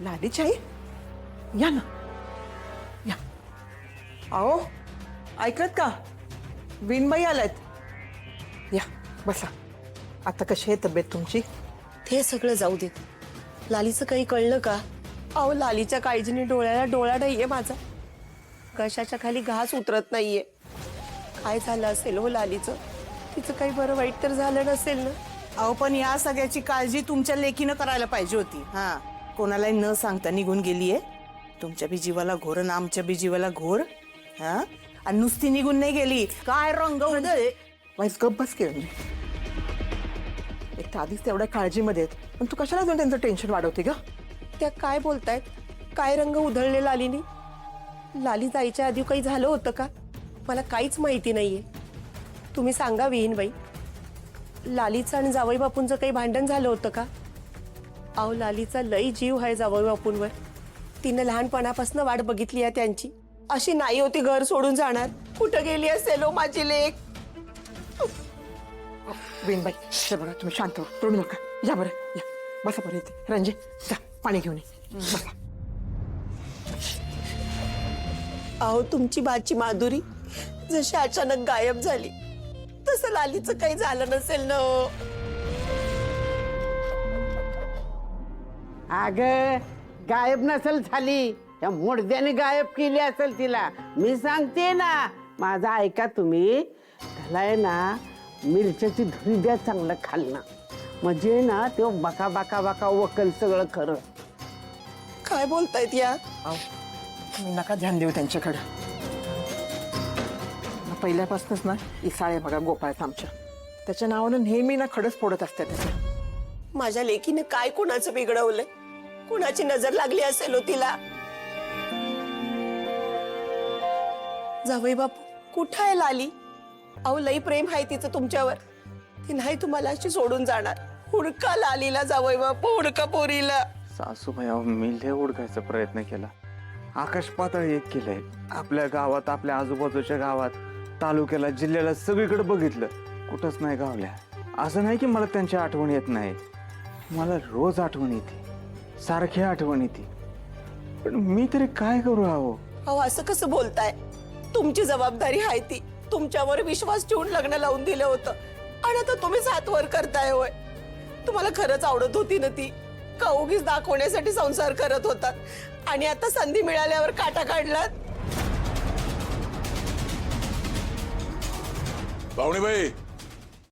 लालीची आई या ना या. आओ ऐकत का विणबाई आल्यात या बसा. आता कशी आहे तब्येत तुमची? ते सगळं जाऊ देत. लालीचं काही कळलं का? अहो लालीच्या काळजीने डोळ्याला डोळा नाहीये माझा. कशाच्या खाली घास उतरत नाहीये. काय झालं असेल हो लालीचं? तिचं काही बरं वाईट तर झालं नसेल ना? अहो पण या सगळ्याची काळजी तुमच्या लेकीनं करायला पाहिजे होती. हा कोणालाही न सांगता निघून गेलीये. तुमच्या बी जीवाला घोर आणि आमच्या बी जीवाला घोर. हा आणि नुसती निघून नाही गेली. काय रंग उधळे वाईस गप बस केलं. एक तर आधीच तेवढ्या काळजीमध्ये आहेत पण तू कशाला जाऊन त्यांचं टेन्शन वाढवते ग? त्या काय बोलतायत? काय रंग उधळले लालीने? लाली जायच्या आधी काही झालं होतं का? मला काहीच माहिती नाहीये. तुम्ही सांगा विहीनबाई, लालीचं आणि जावई बापूंचं काही भांडण झालं होतं का? अहो लालीचा लई जीव आहे जावई बापूंवर. तिनं लहानपणापासून वाट बघितली आहे त्यांची. अशी नाही होती घर सोडून जाणार. कुठं गेली असेल हो माझी लेक? विणबाई हे बघा तुम्ही शांत रडू नका. या बरं या बसा बरं इथे. रंजे जा पाणी घेऊन ये. बसा. अहो तुमची बाची माधुरी जशी अचानक गायब झाली तसं लालीचं काही झालं नसेल ना? अग गायब नसेल झाली, त्या मुडद्याने गायब केली असेल तिला. मी सांगते ना, माझा ऐका तुम्ही. त्याला आहे ना मिरच्याची धुरी द्या चांगलं खालना, म्हणजे ना तो बका बका बका वकल सगळं खरं. काय बोलतायत या? अहो तुम्ही नका ध्यान देऊ त्यांच्याकडं. पहिल्यापासूनच ना इसाळे बघा गोपाळचा आमच्या त्याच्या नावानं नेहमी ना खडस फोडत असते त्याच्या. माझ्या लेकीने काय कुणाचं बिघडवलंय? कुणाची नजर लागली असेल हो तिला? जावई बापू कुठं आहे लाली? अहो लई प्रेम आहे तिचं तुमच्यावर. ती नाही तुम्हाला अशी सोडून जाणार. हुडका लालीला जावई बापू, हुडका पोरीला. सासूबाई अहो मी लय ओळखायचा प्रयत्न केला. आकाश पाताळ एक केलंय. आपल्या गावात, आपल्या आजूबाजूच्या गावात, तालुक्याला, जिल्ह्याला सगळीकडे बघितलं, कुठंच नाही गावल्या. असं नाही की मला त्यांची आठवण येत नाही. मला रोज आठवण येते, सारखी आठवण येते. पण मी तरी काय करू? अहो असं कसं बोलताय? तुमची जबाबदारी आहे ती. तुमच्यावर विश्वास ठेवून लग्न लावून दिलं होतं आणि आता तुम्हीच हात वर करताय. होय तुम्हाला खरंच आवडत होती ना ती? का उगीच दाखवण्यासाठी संसार करत होतात आणि आता संधी मिळाल्यावर काटा काढलात? पाहुणेबाई